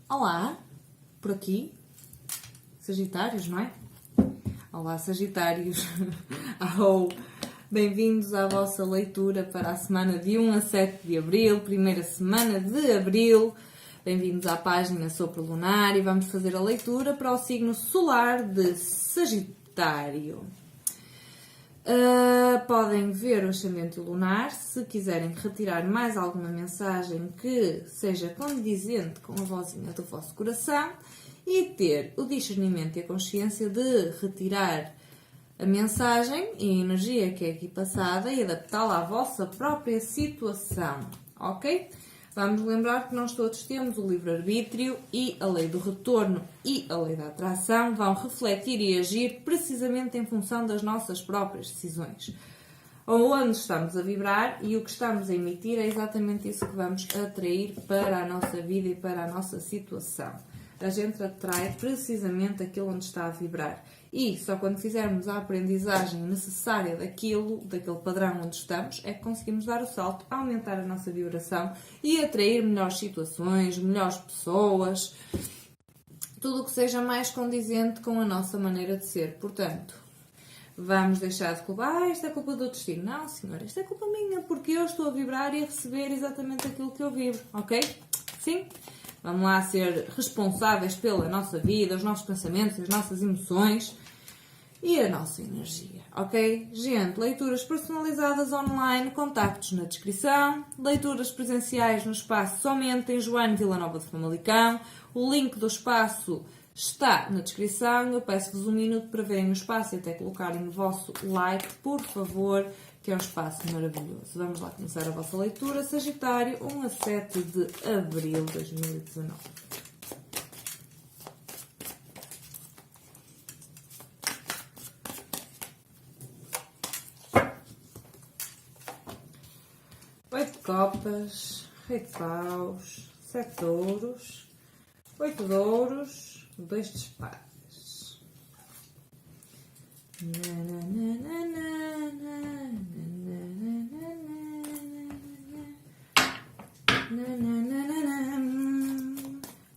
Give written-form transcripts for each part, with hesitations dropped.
Olá, por aqui, Sagitários, não é? Olá, Sagitários. Bem-vindos à vossa leitura para a semana de 1 a 7 de Abril, primeira semana de Abril. Bem-vindos à página Sopro Lunar e vamos fazer a leitura para o signo solar de Sagitário. Podem ver o ascendente lunar. Se quiserem retirar mais alguma mensagem que seja condizente com a vozinha do vosso coração e ter o discernimento e a consciência de retirar a mensagem e a energia que é aqui passada e adaptá-la à vossa própria situação, ok? Vamos lembrar que nós todos temos o livre-arbítrio e a lei do retorno e a lei da atração vão refletir e agir precisamente em função das nossas próprias decisões. Onde estamos a vibrar e o que estamos a emitir é exatamente isso que vamos atrair para a nossa vida e para a nossa situação. A gente atrai precisamente aquilo onde está a vibrar. E só quando fizermos a aprendizagem necessária daquele padrão onde estamos, é que conseguimos dar o salto, aumentar a nossa vibração e atrair melhores situações, melhores pessoas, tudo o que seja mais condizente com a nossa maneira de ser. Portanto, vamos deixar de culpar, isto é culpa do destino. Não, senhora, isto é culpa minha, porque eu estou a vibrar e a receber exatamente aquilo que eu vibro, ok? Sim? Vamos lá ser responsáveis pela nossa vida, os nossos pensamentos, as nossas emoções e a nossa energia, ok? Gente, leituras personalizadas online, contactos na descrição, leituras presenciais no espaço somente em Joana Villanova de Famalicão, o link do espaço está na descrição. Eu peço-vos um minuto para verem o espaço e até colocarem o vosso like, por favor, que é um espaço maravilhoso. Vamos lá começar a vossa leitura. Sagitário, 1 a 7 de Abril de 2019. Oito de copas, rei de paus, 7 de ouros, 8 de ouros, 2 de espadas.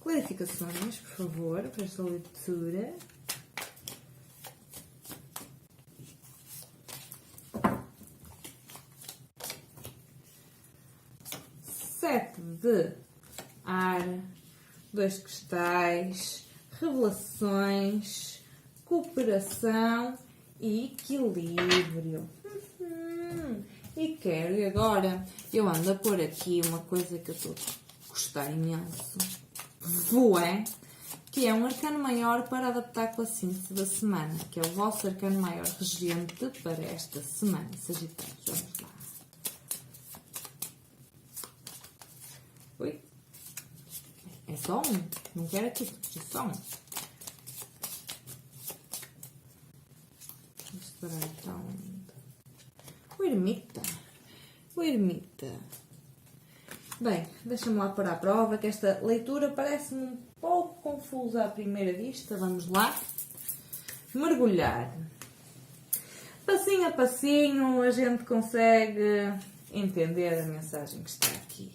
Clarificações, por favor, para esta leitura. Sete de ar, 2 de cristais, revelações, cooperação e equilíbrio. E agora eu ando a pôr aqui uma coisa que eu estou a gostar imenso. Voé, que é um arcano maior para adaptar com a síntese da semana, que é o vosso arcano maior regente para esta semana, Sagitários. Vamos lá. Oi? É só um? Não quero aqui, é só um. Vamos separar então. O ermita. Bem, deixa-me lá para a prova, que esta leitura parece-me um pouco confusa à primeira vista. Vamos lá. Mergulhar. Passinho a passinho, a gente consegue entender a mensagem que está aqui.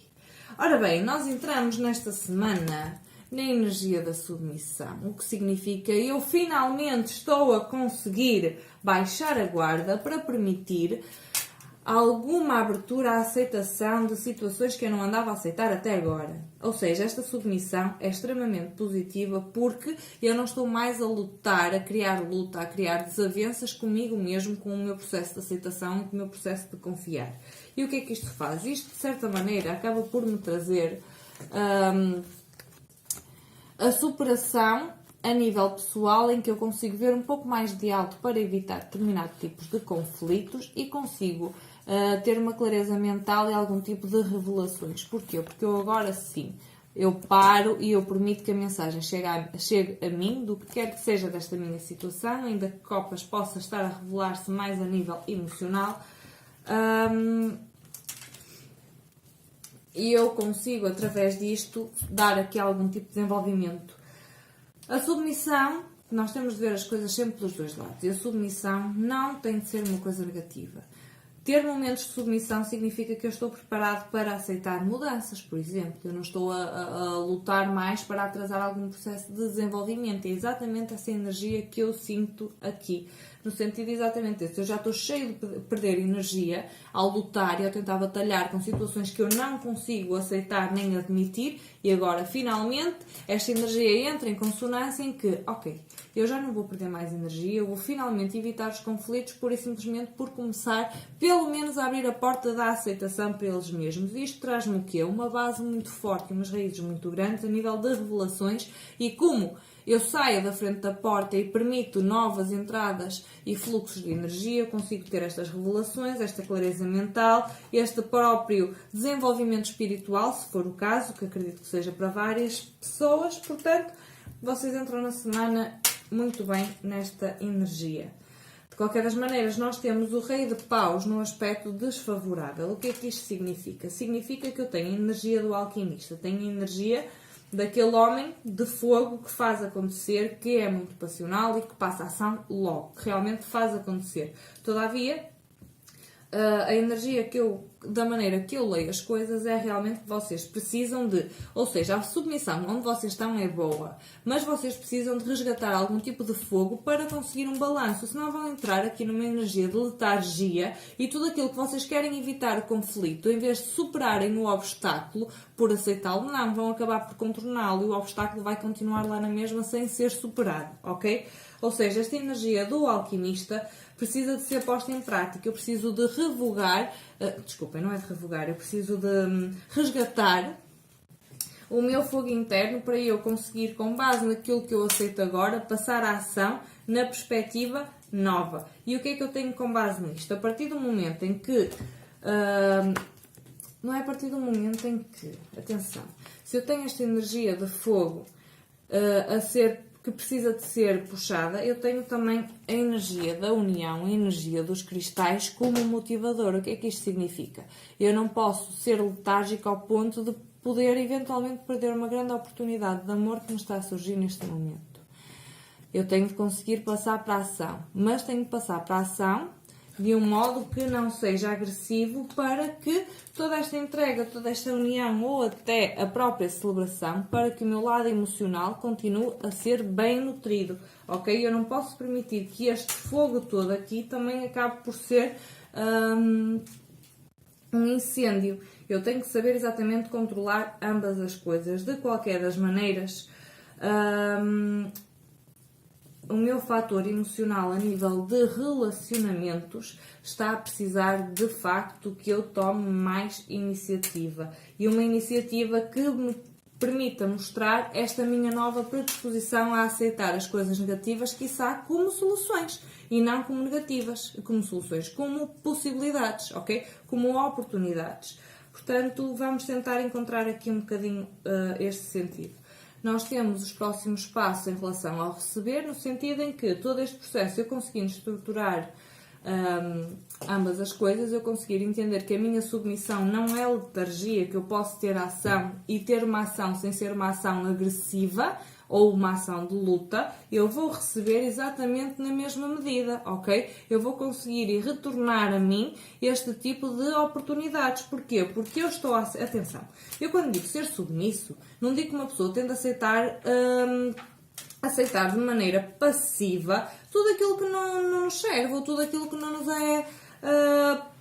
Ora bem, nós entramos nesta semana na energia da submissão, o que significa eu finalmente estou a conseguir baixar a guarda para permitir alguma abertura à aceitação de situações que eu não andava a aceitar até agora. Ou seja, esta submissão é extremamente positiva porque eu não estou mais a lutar, a criar luta, a criar desavenças comigo mesmo, com o meu processo de aceitação e com o meu processo de confiar. E o que é que isto faz? Isto, de certa maneira, acaba por me trazer a superação a nível pessoal, em que eu consigo ver um pouco mais de alto para evitar determinados tipos de conflitos e consigo ter uma clareza mental e algum tipo de revelações. Porquê? Porque eu agora sim, eu paro e eu permito que a mensagem chegue a mim, do que quer que seja desta minha situação, ainda que Copas possa estar a revelar-se mais a nível emocional. E eu consigo, através disto, dar aqui algum tipo de desenvolvimento. A submissão, nós temos de ver as coisas sempre pelos dois lados. E a submissão não tem de ser uma coisa negativa. Ter momentos de submissão significa que eu estou preparado para aceitar mudanças, por exemplo. Eu não estou a lutar mais para atrasar algum processo de desenvolvimento. É exatamente essa energia que eu sinto aqui. No sentido exatamente desse. Eu já estou cheio de perder energia ao lutar e ao tentar batalhar com situações que eu não consigo aceitar nem admitir. E agora, finalmente, esta energia entra em consonância em que, ok, eu já não vou perder mais energia, eu vou finalmente evitar os conflitos pura e simplesmente por começar, pelo menos, a abrir a porta da aceitação para eles mesmos. E isto traz-me o quê? Uma base muito forte e umas raízes muito grandes a nível de revelações e como eu saio da frente da porta e permito novas entradas e fluxos de energia, eu consigo ter estas revelações, esta clareza mental, este próprio desenvolvimento espiritual, se for o caso, que acredito que seja para várias pessoas. Portanto, vocês entram na semana muito bem nesta energia. De qualquer das maneiras, nós temos o Rei de Paus no aspecto desfavorável. O que é que isto significa? Significa que eu tenho a energia do alquimista, tenho a energia daquele homem de fogo que faz acontecer, que é muito passional e que passa a ação logo, que realmente faz acontecer. Todavia, a energia da maneira que eu leio as coisas é realmente que vocês precisam de, ou seja, a submissão onde vocês estão é boa, mas vocês precisam de resgatar algum tipo de fogo para conseguir um balanço, senão vão entrar aqui numa energia de letargia e tudo aquilo que vocês querem evitar o conflito, em vez de superarem o obstáculo por aceitá-lo, não, vão acabar por contorná-lo e o obstáculo vai continuar lá na mesma sem ser superado, ok? Ou seja, esta energia do alquimista precisa de ser posta em prática. Eu preciso de revogar, desculpem, não é de revogar, eu preciso de resgatar o meu fogo interno para eu conseguir, com base naquilo que eu aceito agora, passar a ação na perspectiva nova. E o que é que eu tenho com base nisto? A partir do momento em que... não é a partir do momento em que... Atenção, se eu tenho esta energia de fogo que precisa de ser puxada, eu tenho também a energia da união, a energia dos cristais como motivador. O que é que isto significa? Eu não posso ser letárgica ao ponto de poder eventualmente perder uma grande oportunidade de amor que me está a surgir neste momento. Eu tenho de conseguir passar para a ação, mas tenho de passar para a ação de um modo que não seja agressivo para que toda esta entrega, toda esta união ou até a própria celebração, para que o meu lado emocional continue a ser bem nutrido, ok? Eu não posso permitir que este fogo todo aqui também acabe por ser um incêndio. Eu tenho que saber exatamente controlar ambas as coisas. De qualquer das maneiras, o meu fator emocional a nível de relacionamentos está a precisar de facto que eu tome mais iniciativa. E uma iniciativa que me permita mostrar esta minha nova predisposição a aceitar as coisas negativas, quiçá como soluções. E não como negativas, como soluções, como possibilidades, ok? Como oportunidades. Portanto, vamos tentar encontrar aqui um bocadinho este sentido. Nós temos os próximos passos em relação ao receber, no sentido em que todo este processo, eu conseguindo estruturar ambas as coisas, eu conseguir entender que a minha submissão não é letargia, que eu posso ter ação e ter uma ação sem ser uma ação agressiva ou uma ação de luta, eu vou receber exatamente na mesma medida, ok? Eu vou conseguir e retornar a mim este tipo de oportunidades. Porquê? Porque eu estou a... Atenção, eu quando digo ser submisso, não digo que uma pessoa tende a aceitar de maneira passiva tudo aquilo que não nos serve ou tudo aquilo que não nos é,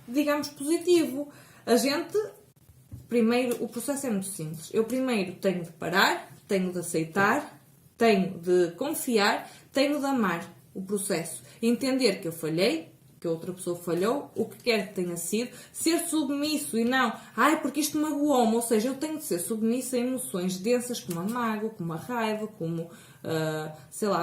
digamos, positivo. A gente, primeiro, o processo é muito simples. Eu primeiro tenho de parar, tenho de aceitar, tenho de confiar, tenho de amar o processo. Entender que eu falhei, que a outra pessoa falhou, o que quer que tenha sido, ser submisso e não, porque isto magoou-me, ou seja, eu tenho de ser submisso a emoções densas como a mágoa, como a raiva, como,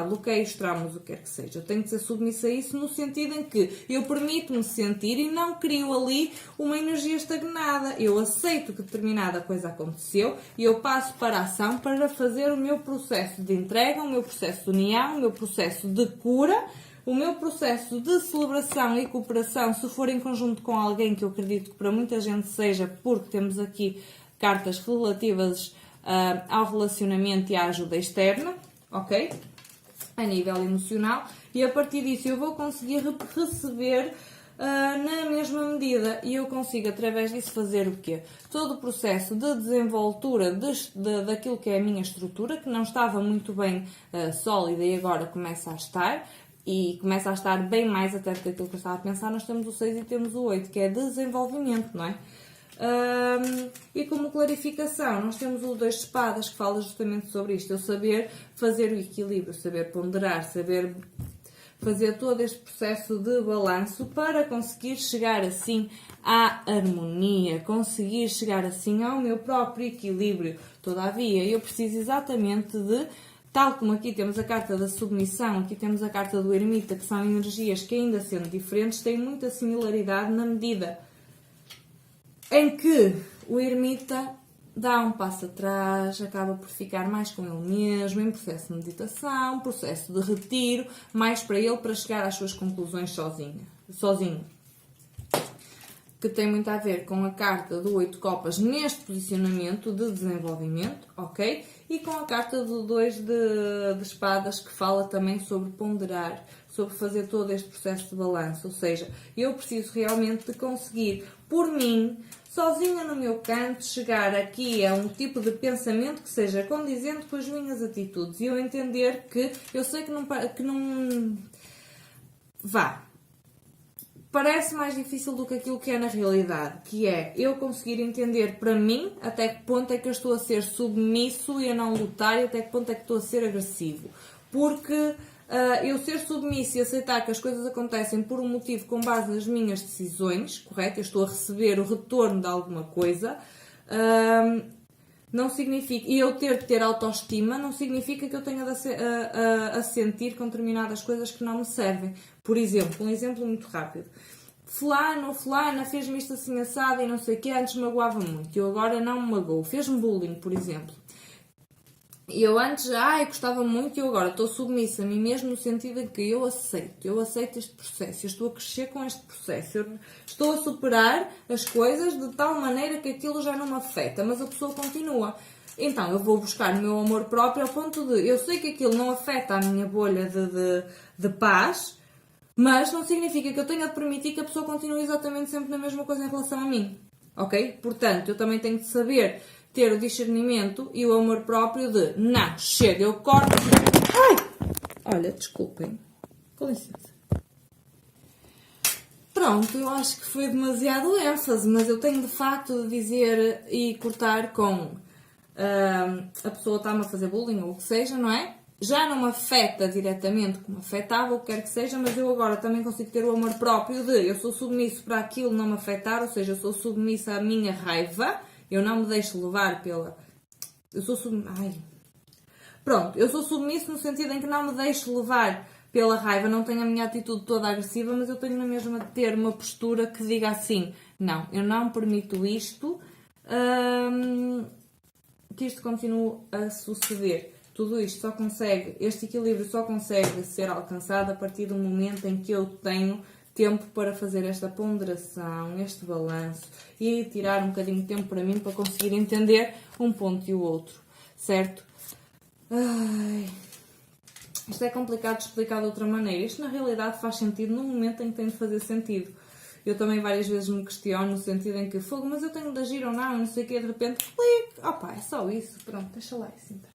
bloqueios, traumas, o que quer que seja. Eu tenho de ser submissa a isso no sentido em que eu permito-me sentir e não crio ali uma energia estagnada. Eu aceito que determinada coisa aconteceu e eu passo para a ação para fazer o meu processo de entrega, o meu processo de união, o meu processo de cura, o meu processo de celebração e cooperação, se for em conjunto com alguém, que eu acredito que para muita gente seja, porque temos aqui cartas relativas ao relacionamento e à ajuda externa, ok? A nível emocional. E a partir disso eu vou conseguir receber na mesma medida, e eu consigo através disso fazer o quê? Todo o processo de desenvoltura daquilo que é a minha estrutura, que não estava muito bem sólida e agora começa a estar, e começa a estar bem mais até do que aquilo que eu estava a pensar. Nós temos o 6 e temos o 8, que é desenvolvimento, não é? E como clarificação, nós temos o 2 de espadas, que fala justamente sobre isto, eu saber fazer o equilíbrio, saber ponderar, saber fazer todo este processo de balanço para conseguir chegar assim à harmonia, conseguir chegar assim ao meu próprio equilíbrio. Todavia, eu preciso exatamente de, tal como aqui temos a carta da submissão, aqui temos a carta do ermita, que são energias que, ainda sendo diferentes, têm muita similaridade na medida em que o ermita dá um passo atrás, acaba por ficar mais com ele mesmo, em processo de meditação, processo de retiro, mais para ele, para chegar às suas conclusões sozinho. Que tem muito a ver com a carta do 8 de copas neste posicionamento de desenvolvimento, ok? E com a carta do 2 de espadas, que fala também sobre ponderar, sobre fazer todo este processo de balanço. Ou seja, eu preciso realmente de conseguir, por mim, sozinha no meu canto, chegar aqui a um tipo de pensamento que seja condizente com as minhas atitudes. E eu entender que, eu sei que não vá. Parece mais difícil do que aquilo que é na realidade, que é eu conseguir entender para mim até que ponto é que eu estou a ser submisso e a não lutar, e até que ponto é que estou a ser agressivo. Porque eu ser submisso e aceitar que as coisas acontecem por um motivo com base nas minhas decisões, correto? Eu estou a receber o retorno de alguma coisa, não significa, e eu ter autoestima não significa que eu tenha a sentir com determinadas coisas que não me servem. Por exemplo, um exemplo muito rápido. Fulano ou fulana fez-me isto assim assado e não sei o que, antes magoava muito, eu agora não me magoo. Fez-me bullying, por exemplo. E eu antes, eu gostava muito e eu agora estou submissa a mim mesmo, no sentido em que eu aceito este processo, eu estou a crescer com este processo, eu estou a superar as coisas de tal maneira que aquilo já não me afeta, mas a pessoa continua. Então eu vou buscar o meu amor próprio ao ponto de, eu sei que aquilo não afeta a minha bolha de paz, mas não significa que eu tenha de permitir que a pessoa continue exatamente sempre na mesma coisa em relação a mim, ok? Portanto, eu também tenho de saber ter o discernimento e o amor próprio de, não, chega, eu corto. Ai! Olha, desculpem. Com licença. Pronto, eu acho que foi demasiado ênfase, mas eu tenho de facto de dizer e cortar com a pessoa está-me a fazer bullying ou o que seja, não é? Já não me afeta diretamente como afetava, o que quer que seja, mas eu agora também consigo ter o amor próprio de eu sou submisso para aquilo não me afetar, ou seja, eu sou submissa à minha raiva, eu não me deixo levar pela... Eu sou submisso no sentido em que não me deixo levar pela raiva, não tenho a minha atitude toda agressiva, mas eu tenho na mesma de ter uma postura que diga assim, não, eu não permito isto, que isto continue a suceder. Tudo isto este equilíbrio só consegue ser alcançado a partir do momento em que eu tenho tempo para fazer esta ponderação, este balanço e tirar um bocadinho de tempo para mim para conseguir entender um ponto e o outro, certo? Isto é complicado de explicar de outra maneira. Isto na realidade faz sentido no momento em que tem de fazer sentido. Eu também várias vezes me questiono no sentido em que fogo, mas eu tenho de agir ou não sei o que, de repente clique, opa, é só isso, pronto, deixa lá isso então.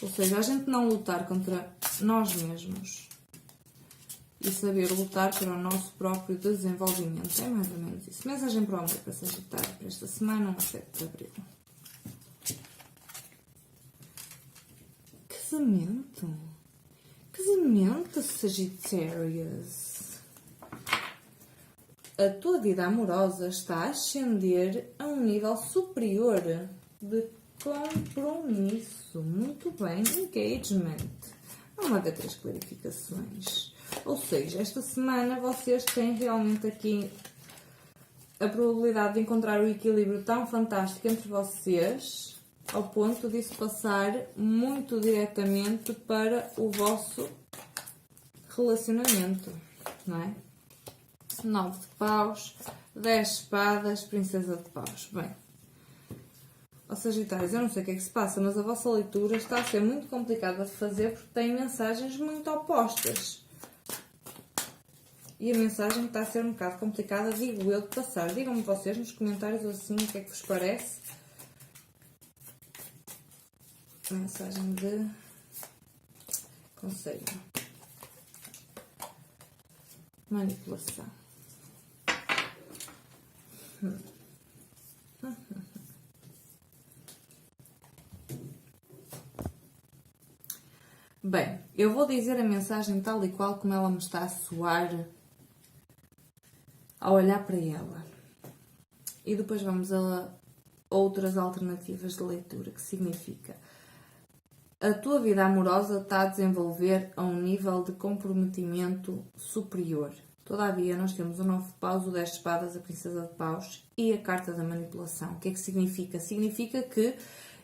Ou seja, a gente não lutar contra nós mesmos e saber lutar para o nosso próprio desenvolvimento. É mais ou menos isso. Mensagem para o amor para Sagitário para esta semana, 7 de abril. Casamento, Sagitários. A tua vida amorosa está a ascender a um nível superior de compromisso. Muito bem, engagement. Vamos lá ver 3 clarificações. Ou seja, esta semana vocês têm realmente aqui a probabilidade de encontrar o equilíbrio tão fantástico entre vocês, ao ponto de isso passar muito diretamente para o vosso relacionamento, não é? 9 de paus, 10 espadas, princesa de paus. Bem, Ó Sagitários, eu não sei o que é que se passa, mas a vossa leitura está a ser muito complicada de fazer porque tem mensagens muito opostas. E a mensagem está a ser um bocado complicada, digo eu, de passar. Digam-me vocês nos comentários ou assim o que é que vos parece. Mensagem de conselho. Manipulação. Bem, eu vou dizer a mensagem tal e qual como ela me está a soar ao olhar para ela. E depois vamos a outras alternativas de leitura, que significa: a tua vida amorosa está a desenvolver a um nível de comprometimento superior. Todavia, nós temos o 9 de paus, o 10 de espadas, a princesa de paus e a carta da manipulação. O que é que significa? Significa que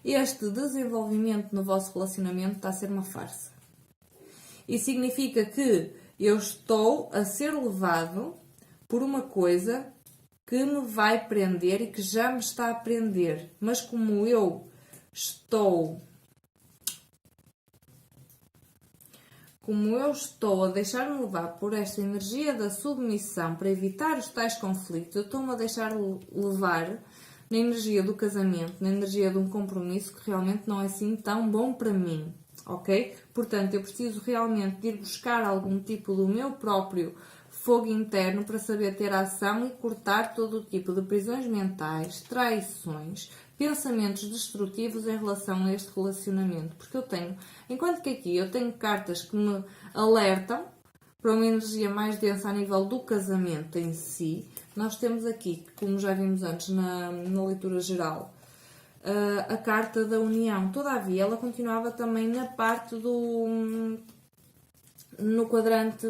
este desenvolvimento no vosso relacionamento está a ser uma farsa. E significa que eu estou a ser levado por uma coisa que me vai prender e que já me está a prender. Mas como eu estou a deixar-me levar por esta energia da submissão para evitar os tais conflitos, eu estou-me a deixar levar na energia do casamento, na energia de um compromisso que realmente não é assim tão bom para mim, ok? Portanto, eu preciso realmente de ir buscar algum tipo do meu próprio fogo interno para saber ter ação e cortar todo o tipo de prisões mentais, traições, pensamentos destrutivos em relação a este relacionamento. Porque eu tenho, enquanto que aqui eu tenho cartas que me alertam para uma energia mais densa a nível do casamento em si, nós temos aqui, como já vimos antes na leitura geral, a carta da união. Todavia, ela continuava também na parte no quadrante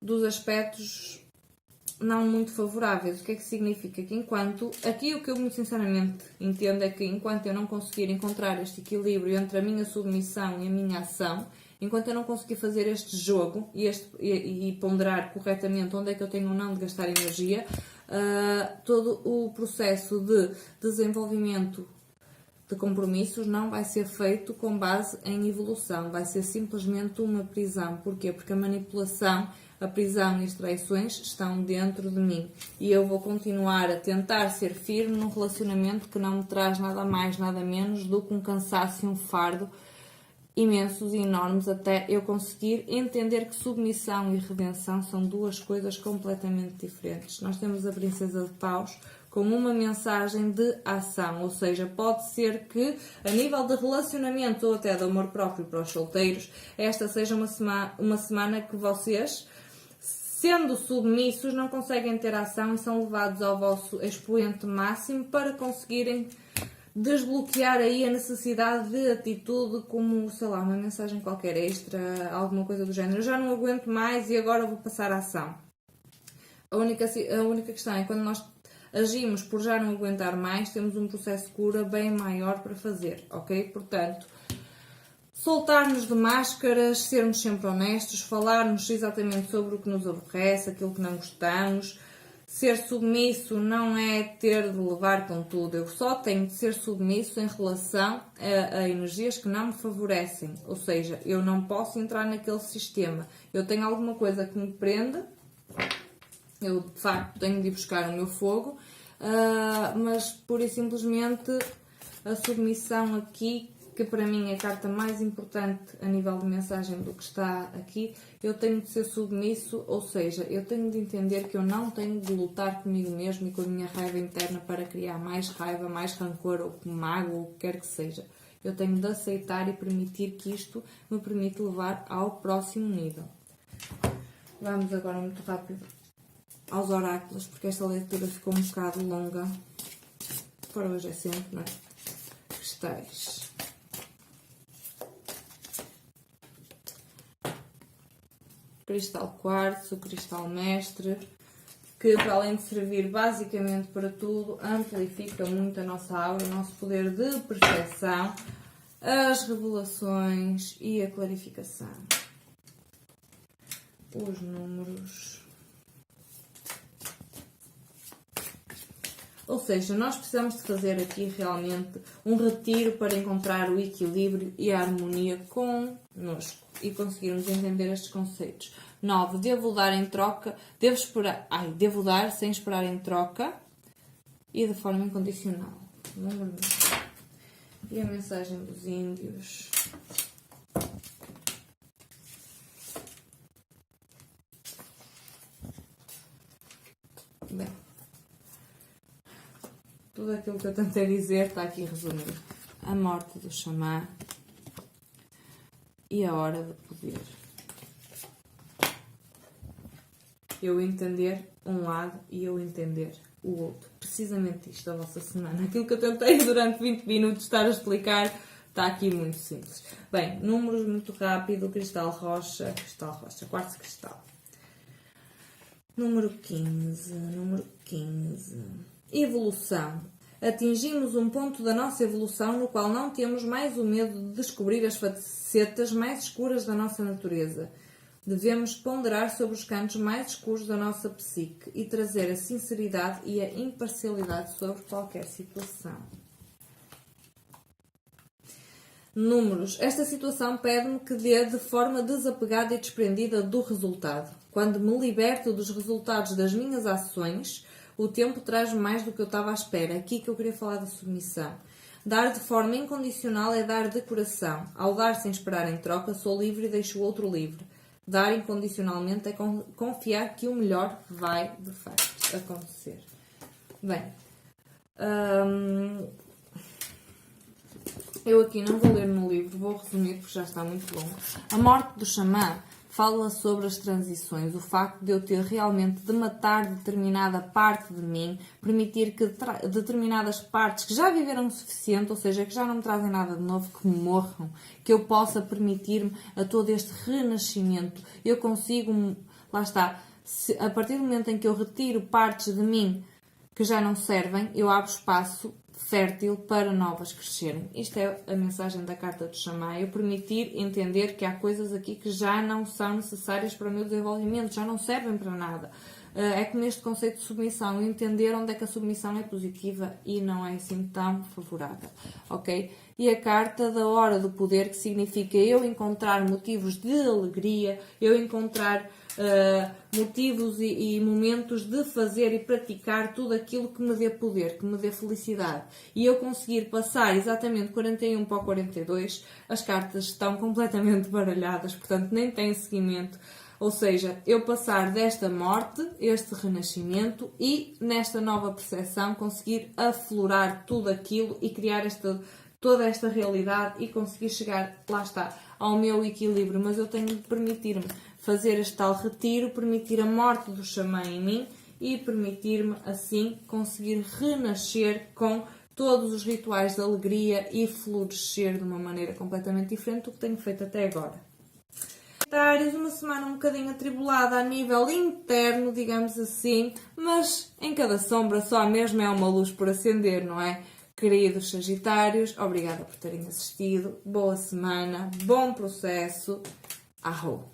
dos aspectos não muito favoráveis. O que é que significa? Que aqui o que eu muito sinceramente entendo é que enquanto eu não conseguir encontrar este equilíbrio entre a minha submissão e a minha ação, enquanto eu não conseguir fazer este jogo e ponderar corretamente onde é que eu tenho ou não de gastar energia, todo o processo de desenvolvimento de compromissos não vai ser feito com base em evolução, vai ser simplesmente uma prisão. Porquê? Porque a manipulação, a prisão e as traições estão dentro de mim e eu vou continuar a tentar ser firme num relacionamento que não me traz nada mais, nada menos do que um cansaço e um fardo imensos e enormes até eu conseguir entender que submissão e redenção são duas coisas completamente diferentes. Nós temos a princesa de paus como uma mensagem de ação, ou seja, pode ser que a nível de relacionamento ou até de amor próprio para os solteiros, esta seja uma semana que vocês, sendo submissos, não conseguem ter ação e são levados ao vosso expoente máximo para conseguirem desbloquear aí a necessidade de atitude, como, sei lá, uma mensagem qualquer extra, alguma coisa do género. Eu já não aguento mais e agora vou passar a ação. A única questão é quando nós agimos por já não aguentar mais, temos um processo de cura bem maior para fazer, ok? Portanto, soltar-nos de máscaras, sermos sempre honestos, falarmos exatamente sobre o que nos aborrece, aquilo que não gostamos. Ser submisso não é ter de levar com tudo. Eu só tenho de ser submisso em relação a energias que não me favorecem. Ou seja, eu não posso entrar naquele sistema. Eu tenho alguma coisa que me prende. Eu, de facto, tenho de ir buscar o meu fogo. Mas, pura e simplesmente, a submissão aqui, que para mim é a carta mais importante a nível de mensagem do que está aqui, eu tenho de ser submisso, ou seja, eu tenho de entender que eu não tenho de lutar comigo mesmo e com a minha raiva interna para criar mais raiva, mais rancor ou mágoa ou o que quer que seja. Eu tenho de aceitar e permitir que isto me permite levar ao próximo nível. Vamos agora muito rápido aos oráculos, porque esta leitura ficou um bocado longa. Para hoje é sempre, não é? Cristais. Cristal quartzo, cristal mestre, que para além de servir basicamente para tudo, amplifica muito a nossa aura, o nosso poder de percepção, as revelações e a clarificação. Os números. Ou seja, nós precisamos de fazer aqui realmente um retiro para encontrar o equilíbrio e a harmonia connosco e conseguirmos entender estes conceitos. 9. Devo dar em troca, devo dar sem esperar em troca e de forma incondicional. Número 9. E a mensagem dos índios. Bem, tudo aquilo que eu tentei dizer está aqui resumido. A morte do xamã e a hora de poder. Eu entender um lado e eu entender o outro. Precisamente isto da vossa semana. Aquilo que eu tentei durante 20 minutos estar a explicar está aqui muito simples. Bem, números muito rápido, cristal rocha, quartzo cristal. Número 15. Evolução. Atingimos um ponto da nossa evolução no qual não temos mais o medo de descobrir as facetas mais escuras da nossa natureza. Devemos ponderar sobre os cantos mais escuros da nossa psique e trazer a sinceridade e a imparcialidade sobre qualquer situação. Números. Esta situação pede-me que dê de forma desapegada e desprendida do resultado. Quando me liberto dos resultados das minhas ações, o tempo traz mais do que eu estava à espera. Aqui que eu queria falar da submissão. Dar de forma incondicional é dar de coração. Ao dar sem esperar em troca, sou livre e deixo o outro livre. Dar incondicionalmente é confiar que o melhor vai, de facto, acontecer. Bem, eu aqui não vou ler no livro, vou resumir porque já está muito longo. A morte do xamã fala sobre as transições, o facto de eu ter realmente de matar determinada parte de mim, permitir que determinadas partes que já viveram o suficiente, ou seja, que já não me trazem nada de novo, que morram, que eu possa permitir-me a todo este renascimento. Eu consigo, lá está, a partir do momento em que eu retiro partes de mim que já não servem, eu abro espaço fértil para novas crescerem. Isto é a mensagem da carta do xamã. Eu permitir entender que há coisas aqui que já não são necessárias para o meu desenvolvimento, já não servem para nada. É como este conceito de submissão, entender onde é que a submissão é positiva e não é assim tão favorável, ok? E a carta da hora do poder, que significa eu encontrar motivos de alegria, eu encontrar motivos e momentos de fazer e praticar tudo aquilo que me dê poder, que me dê felicidade. E eu conseguir passar exatamente 41 para o 42, as cartas estão completamente baralhadas, portanto nem têm seguimento. Ou seja, eu passar desta morte, este renascimento e nesta nova percepção conseguir aflorar tudo aquilo e criar toda esta realidade e conseguir chegar, lá está, ao meu equilíbrio. Mas eu tenho de permitir-me fazer este tal retiro, permitir a morte do xamã em mim e permitir-me assim conseguir renascer com todos os rituais de alegria e florescer de uma maneira completamente diferente do que tenho feito até agora. Uma semana um bocadinho atribulada a nível interno, digamos assim, mas em cada sombra só mesmo é uma luz por acender, não é? Queridos Sagitários, obrigada por terem assistido, boa semana, bom processo, arro!